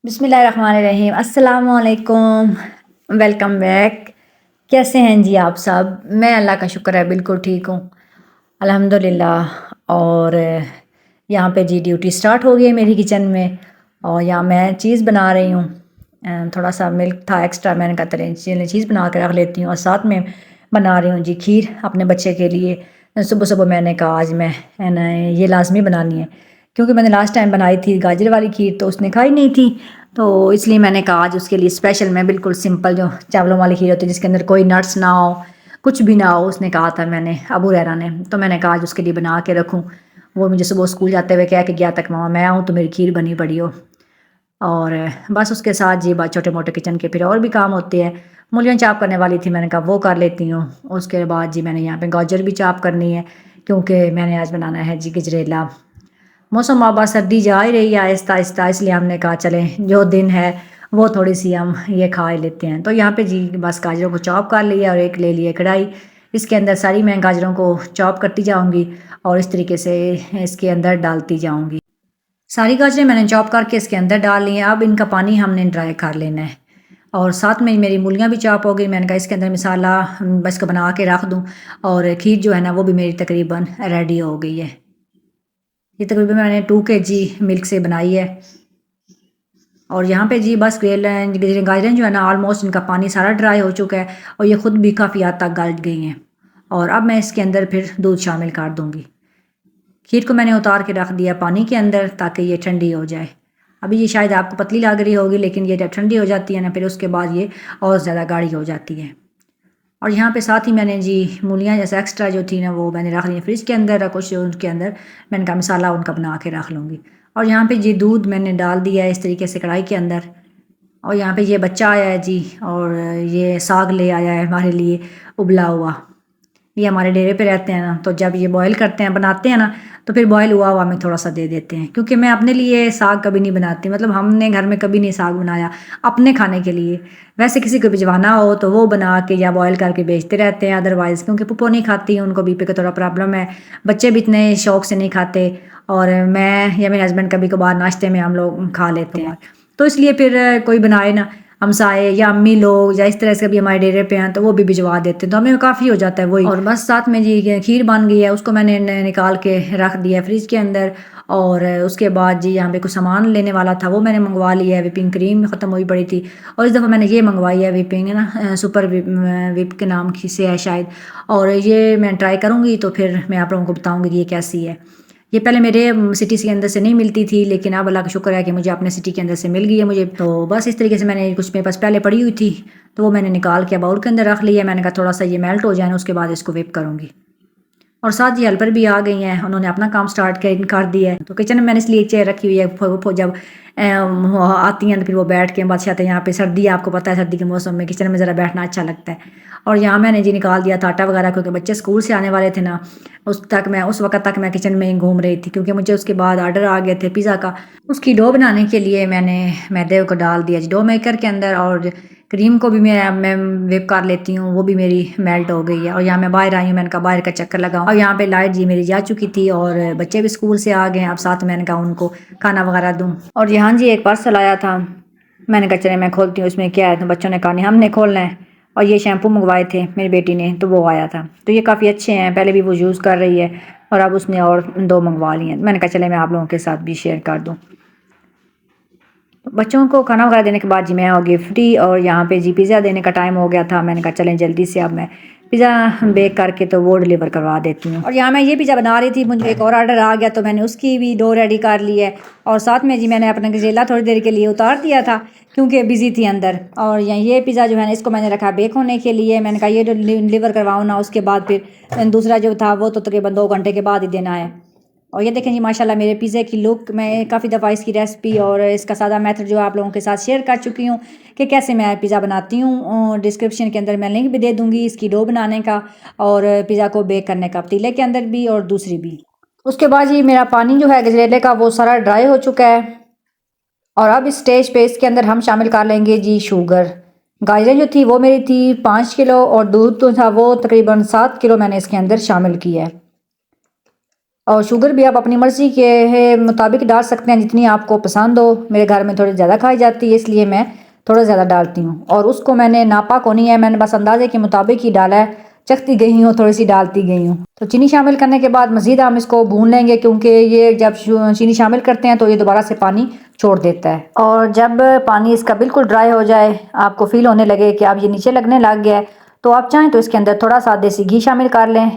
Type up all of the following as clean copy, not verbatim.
बिस्मिल्लाहिर्रहमानिर्रहीम, अस्सलाम वालेकुम, वेलकम बैक। कैसे हैं जी आप सब? मैं अल्लाह का शुक्र है बिल्कुल ठीक हूँ, अल्हम्दुलिल्लाह। और यहाँ पे जी ड्यूटी स्टार्ट हो गई है मेरी किचन में। और यहाँ मैं चीज़ बना रही हूँ। थोड़ा सा मिल्क था एक्स्ट्रा, मैंने कहा चलिए चीज़ बना के रख लेती हूँ। और साथ में बना रही हूँ जी खीर अपने बच्चे के लिए। सुबह सुबह मैंने कहा आज मैं है ना ये लाजमी बनानी है, क्योंकि मैंने लास्ट टाइम बनाई थी गाजर वाली खीर तो उसने खाई नहीं थी। तो इसलिए मैंने कहा आज उसके लिए स्पेशल मैं बिल्कुल सिंपल जो चावलों वाली खीर होती है जिसके अंदर कोई नट्स ना हो, कुछ भी ना हो, उसने कहा था मैंने अबू रहरा ने, तो मैंने कहा आज उसके लिए बना के रखूँ। वो मुझे सुबह स्कूल जाते हुए कह के गया तक मामा मैं आऊँ तो मेरी खीर बनी पड़ी हो। और बस उसके साथ जी बात छोटे मोटे किचन के फिर और भी काम होते हैं। मूलियाँ चाप करने वाली थी, मैंने कहा वो कर लेती हूँ। उसके बाद जी मैंने यहाँ पे गाजर भी चाप करनी है, क्योंकि मैंने आज बनाना है जी गजरेला। मौसम आबा सर्दी जा ही रही है आहिस्ता आहिस्ता, इसलिए हमने कहा चलें जो दिन है वो थोड़ी सी हम ये खा ही लेते हैं। तो यहाँ पे जी बस गाजरों को चॉप कर लिया और एक ले लिया कढ़ाई। इसके अंदर सारी मैं गाजरों को चॉप करती जाऊँगी और इस तरीके से इसके अंदर डालती जाऊँगी। सारी गाजरें मैंने चॉप करके इसके अंदर डाल ली हैं। अब इनका पानी हमने ड्राई कर लेना है। और साथ में मेरी मूलियाँ भी चॉप हो गई। मैंने कहा इसके अंदर मसाला बस को बना के रख दूँ। और खीर जो है ना वो भी मेरी तकरीबन रेडी हो गई है। ये तकरीबन मैंने 2 kg मिल्क से बनाई है। और यहाँ पे जी बस गाजरें जो है ना ऑलमोस्ट इनका पानी सारा ड्राई हो चुका है और ये ख़ुद भी काफ़ी हद तक गल गई हैं। और अब मैं इसके अंदर फिर दूध शामिल कर दूँगी। खीर को मैंने उतार के रख दिया पानी के अंदर ताकि ये ठंडी हो जाए। अभी ये शायद आपको पतली लग रही होगी, लेकिन ये जब ठंडी हो जाती है ना फिर उसके बाद ये और ज़्यादा गाढ़ी हो जाती है। और यहाँ पे साथ ही मैंने जी मूलियाँ जैसे एक्स्ट्रा जो थी ना वो मैंने रख ली फ्रिज के अंदर, और कुछ उनके अंदर मैंने कहा मसाला उनका बना के रख लूँगी। और यहाँ पे जी दूध मैंने डाल दिया है इस तरीके से कढ़ाई के अंदर। और यहाँ पे ये बच्चा आया है जी, और ये साग ले आया है हमारे लिए उबला हुआ। ये हमारे डेरे पे रहते हैं ना, तो जब ये बॉयल करते हैं बनाते हैं ना तो फिर बॉयल हुआ हुआ हमें थोड़ा सा दे देते हैं, क्योंकि मैं अपने लिए साग कभी नहीं बनाती। मतलब हमने घर में कभी नहीं साग बनाया अपने खाने के लिए। वैसे किसी को भिजवाना हो तो वो बना के या बॉयल करके बेचते रहते हैं, अदरवाइज़ क्योंकि पुप्पो नहीं खाती, उनको बीपी का थोड़ा प्रॉब्लम है, बच्चे भी इतने शौक से नहीं खाते। और मैं या मेरे हस्बैंड कभी कभार नाश्ते में हम लोग खा लेते हैं। तो इसलिए फिर कोई बनाए ना, हमसाए या अम्मी लोग या इस तरह से भी हमारे डेरे पे हैं तो वो भी भिजवा देते हैं, तो हमें काफ़ी हो जाता है वही। और बस साथ में जी खीर बन गई है, उसको मैंने निकाल के रख दिया फ्रिज के अंदर। और उसके बाद जी यहाँ पे कुछ सामान लेने वाला था वो मैंने मंगवा लिया है। विपिंग क्रीम ख़त्म हुई पड़ी थी और इस दफ़ा मैंने ये मंगवाई है विपिंग, है ना, सुपर विप के नाम से है शायद। और ये मैं ट्राई करूँगी तो फिर मैं आप लोगों को बताऊँगी कि ये कैसी है। ये पहले मेरे सिटी के अंदर से नहीं मिलती थी, लेकिन अब अल्लाह का शुक्र है कि मुझे अपने सिटी के अंदर से मिल गई है मुझे। तो बस इस तरीके से मैंने कुछ मेरे पास पहले पड़ी हुई थी तो वो मैंने निकाल के बाउल के अंदर रख लिया। मैंने कहा थोड़ा सा ये मेल्ट हो जाए ना उसके बाद इसको विप करूँगी। और साथ ही हेल्पर भी आ गई हैं, उन्होंने अपना काम स्टार्ट कर दिया है। तो किचन में मैंने इसलिए एक चेयर रखी हुई है, जब आती हैं तो फिर वो बैठ के बात आते हैं। यहाँ पे सर्दी है, आपको पता है सर्दी के मौसम में किचन में ज़रा बैठना अच्छा लगता है। और यहाँ मैंने जी निकाल दिया था आटा वगैरह, क्योंकि बच्चे स्कूल से आने वाले थे ना, उस वक्त तक मैं किचन में ही घूम रही थी, क्योंकि मुझे उसके बाद ऑर्डर आ गए थे पिज़्ज़ा का। उसकी डो बनाने के लिए मैंने मैदे को डाल दिया जी डो मेकर के अंदर, और क्रीम को भी मैं विप कर लेती हूँ, वो भी मेरी मेल्ट हो गई है। और यहाँ मैं बाहर आई हूँ, मैंने कहा बाहर का चक्कर लगाऊँ। और यहाँ पे लाइट जी मेरी जा चुकी थी और बच्चे भी स्कूल से आ गए हैं। अब साथ मैंने कहा उनको खाना वगैरह दूँ। और यहाँ जी एक पार्सल आया था, मैंने कहा चले मैं खोलती हूँ इसमें क्या है। तो बच्चों ने कहा नहीं हमने खोलना है। और ये शैम्पू मंगवाए थे मेरी बेटी ने तो वो आया था, तो ये काफ़ी अच्छे हैं, पहले भी वो यूज़ कर रही है और अब उसने और 2 मंगवा लिए हैं। मैंने कहा चले मैं आप लोगों के साथ भी शेयर कर दूँ। बच्चों को खाना वगैरह देने के बाद जी मैं हो गई फ्री, और यहाँ पे जी पिज़्ज़ा देने का टाइम हो गया था। मैंने कहा चलें जल्दी से अब मैं पिज़्ज़ा बेक करके तो वो डिलीवर करवा देती हूँ। और यहाँ मैं ये पिज़्ज़ा बना रही थी, मुझे एक और ऑर्डर आ गया तो मैंने उसकी भी डो रेडी कर ली है। और साथ में जी मैंने अपना गजेला थोड़ी देर के लिए उतार दिया था क्योंकि बिज़ी थी अंदर। और ये पिज़्ज़ा जो है ना इसको मैंने रखा बेक होने के लिए। मैंने कहा ये डिलीवर करवाऊँ ना, उसके बाद फिर दूसरा जो था वो तो तकरीबन 2 घंटे के बाद ही देना है। और ये देखें जी माशाल्लाह मेरे पिज़्ज़े की लुक, मैं काफ़ी दफ़ा इसकी रेसिपी और इसका सादा मेथड जो आप लोगों के साथ शेयर कर चुकी हूँ कि कैसे मैं पिज़्ज़ा बनाती हूँ। डिस्क्रिप्शन के अंदर मैं लिंक भी दे दूँगी इसकी डो बनाने का और पिज़्ज़ा को बेक करने का, पतीले के अंदर भी और दूसरी भी। उसके बाद जी मेरा पानी जो है गजरेले का वो सारा ड्राई हो चुका है। और अब इस स्टेज पे इसके अंदर हम शामिल कर लेंगे जी शुगर। गाजरें जो थी वो मेरी थी 5 किलो और दूध तो था वो तकरीबन 7 किलो मैंने इसके अंदर शामिल किया है। और शुगर भी आप अपनी मर्ज़ी के मुताबिक डाल सकते हैं, जितनी आपको पसंद हो। मेरे घर में थोड़ी ज़्यादा खाई जाती है, इसलिए मैं थोड़ा ज़्यादा डालती हूँ। और उसको मैंने नापा को नहीं है, मैंने बस अंदाजे के मुताबिक ही डाला है, चखती गई हूँ, थोड़ी सी डालती गई हूँ। तो चीनी शामिल करने के बाद मज़ीद हम इसको भून लेंगे, क्योंकि ये जब चीनी शामिल करते हैं तो ये दोबारा से पानी छोड़ देता है। और जब पानी इसका बिल्कुल ड्राई हो जाए, आपको फील होने लगे कि अब ये नीचे लगने लग गया है, तो आप चाहें तो इसके अंदर थोड़ा सा देसी घी शामिल कर लें।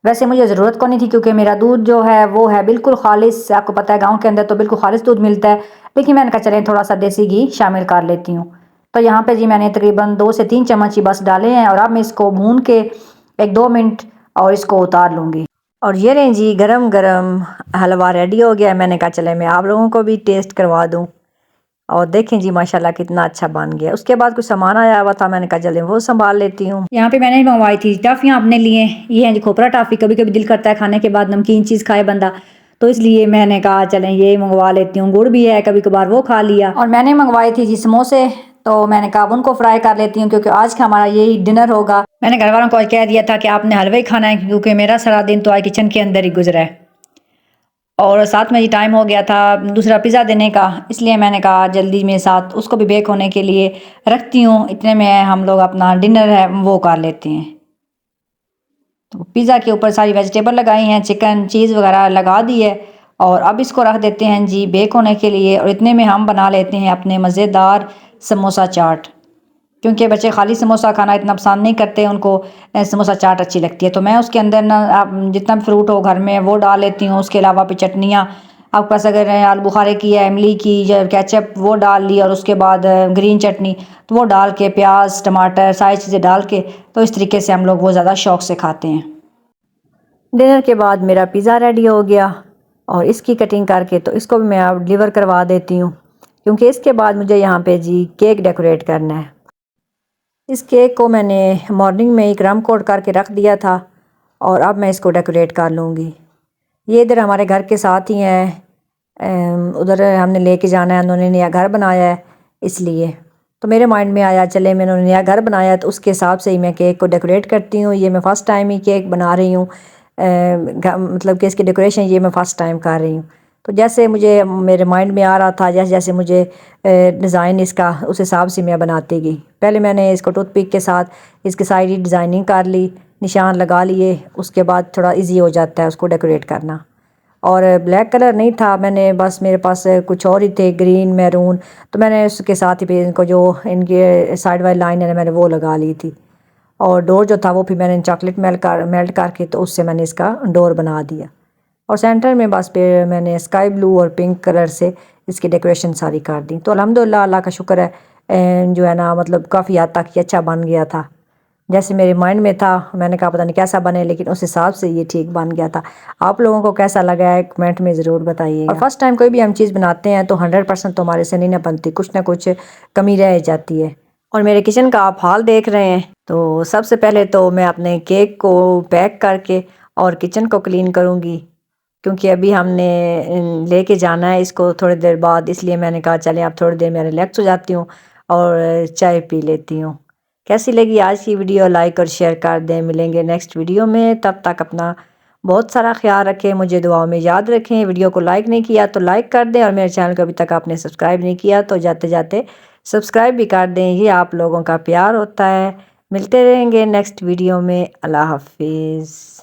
वैसे मुझे ज़रूरत को नहीं थी, क्योंकि मेरा दूध जो है वो है बिल्कुल खालिस। आपको पता है गांव के अंदर तो बिल्कुल खालिस दूध मिलता है, लेकिन मैंने कहा चलें थोड़ा सा देसी घी शामिल कर लेती हूँ। तो यहाँ पे जी मैंने तकरीबन 2 से 3 चम्मच ही बस डाले हैं, और अब मैं इसको भून के 1-2 मिनट और इसको उतार लूँगी। और ये रहें जी, गरम गरम हलवा रेडी हो गया है। मैंने कहा चले मैं आप लोगों को भी टेस्ट करवा दूँ। और देखें जी माशाल्लाह कितना अच्छा बन गया। उसके बाद कुछ सामान आया हुआ था, मैंने कहा जल्दी वो संभाल लेती हूँ। यहाँ पे मैंने मंगवाई थी टॉफ़ियाँ अपने लिए। ये हैं जी खोपरा टॉफ़ी। कभी कभी दिल करता है खाने के बाद नमकीन चीज़ खाए बंदा, तो इसलिए मैंने कहा चलें ये मंगवा लेती हूँ। गुड़ भी है, कभी कभार वो खा लिया। और मैंने मंगवाई थी जी समोसे, तो मैंने कहा उनको फ्राई कर लेती हूँ, क्योंकि आज का हमारा यही डिनर होगा। मैंने घर वालों को आज कह दिया था कि आपने हलवा ही खाना है, क्योंकि मेरा सारा दिन तो आज किचन के अंदर ही गुजरा है। और साथ में ये टाइम हो गया था दूसरा पिज़्ज़ा देने का, इसलिए मैंने कहा जल्दी में साथ उसको भी बेक होने के लिए रखती हूँ। इतने में हम लोग अपना डिनर है वो कर लेते हैं। तो पिज़्ज़ा के ऊपर सारी वेजिटेबल लगाई हैं, चिकन चीज़ वगैरह लगा दी है, और अब इसको रख देते हैं जी बेक होने के लिए। और इतने में हम बना लेते हैं अपने मज़ेदार समोसा चाट, क्योंकि बच्चे खाली समोसा खाना इतना पसंद नहीं करते, उनको समोसा चाट अच्छी लगती है। तो मैं उसके अंदर ना आप जितना भी फ्रूट हो घर में वो डाल लेती हूँ। उसके अलावा भी चटनियाँ आपके पास अगर आलू बुखारे की है, इमली की या केचप वो डाल ली, और उसके बाद ग्रीन चटनी तो वो डाल के प्याज टमाटर सारी चीज़ें डाल के, तो इस तरीके से हम लोग वो ज़्यादा शौक़ से खाते हैं। डिनर के बाद मेरा पिज़्ज़ा रेडी हो गया, और इसकी कटिंग करके तो इसको भी मैं अब डिलीवर करवा देती हूँ, क्योंकि इसके बाद मुझे यहाँ पे जी केक डेकोरेट करना है। इस केक को मैंने मॉर्निंग में ही क्रम कोट करके रख दिया था, और अब मैं इसको डेकोरेट कर लूँगी। ये इधर हमारे घर के साथ ही है, उधर हमने लेके जाना है, उन्होंने नया घर बनाया है, इसलिए तो मेरे माइंड में आया चले मैंने नया घर बनाया तो उसके हिसाब से ही मैं केक को डेकोरेट करती हूँ। ये मैं फ़र्स्ट टाइम ही केक बना रही हूँ, मतलब कि इसकी डेकोरेशन ये मैं फ़र्स्ट टाइम कर रही हूँ। तो जैसे मुझे मेरे माइंड में आ रहा था, जैसे जैसे मुझे डिज़ाइन इसका उस हिसाब से मैं बनाती गई। पहले मैंने इसको टूथपिक के साथ इसकी सारी डिज़ाइनिंग कर ली, निशान लगा लिए, उसके बाद थोड़ा इजी हो जाता है उसको डेकोरेट करना। और ब्लैक कलर नहीं था, मैंने बस मेरे पास कुछ और ही थे, ग्रीन मैरून, तो मैंने उसके साथ ही फिर इनको जो इनके साइड वाली लाइन है मैंने वो लगा ली थी। और डोर जो था वो फिर मैंने चॉकलेट मेल्ट करके तो उससे मैंने इसका डोर बना दिया। और सेंटर में बस फिर मैंने स्काई ब्लू और पिंक कलर से इसकी डेकोरेशन सारी कर दी। तो अल्हम्दुलिल्लाह अल्लाह का शुक्र है, जो है ना मतलब काफ़ी हद तक ये अच्छा बन गया था। जैसे मेरे माइंड में था, मैंने कहा पता नहीं कैसा बने, लेकिन उस हिसाब से ये ठीक बन गया था। आप लोगों को कैसा लगा है कमेंट में ज़रूर बताइएगा। और फर्स्ट टाइम कोई भी हम चीज़ बनाते हैं तो 100% तो हमारे से नहीं ना बनती, कुछ ना कुछ कमी रह जाती है। और मेरे किचन का आप हाल देख रहे हैं, तो सबसे पहले तो मैं अपने केक को पैक करके और किचन को क्लीन करूँगी, क्योंकि अभी हमने लेके जाना है इसको थोड़ी देर बाद, इसलिए मैंने कहा चलें अब थोड़ी देर मैं रिलैक्स हो जाती हूँ और चाय पी लेती हूँ। कैसी लगी आज की वीडियो, लाइक और शेयर कर दें। मिलेंगे नेक्स्ट वीडियो में, तब तक अपना बहुत सारा ख्याल रखें, मुझे दुआओं में याद रखें। वीडियो को लाइक नहीं किया तो लाइक कर दें, और मेरे चैनल को अभी तक आपने सब्सक्राइब नहीं किया तो जाते जाते सब्सक्राइब भी कर दें, ये आप लोगों का प्यार होता है। मिलते रहेंगे नेक्स्ट वीडियो में। अल्लाह हाफिज़।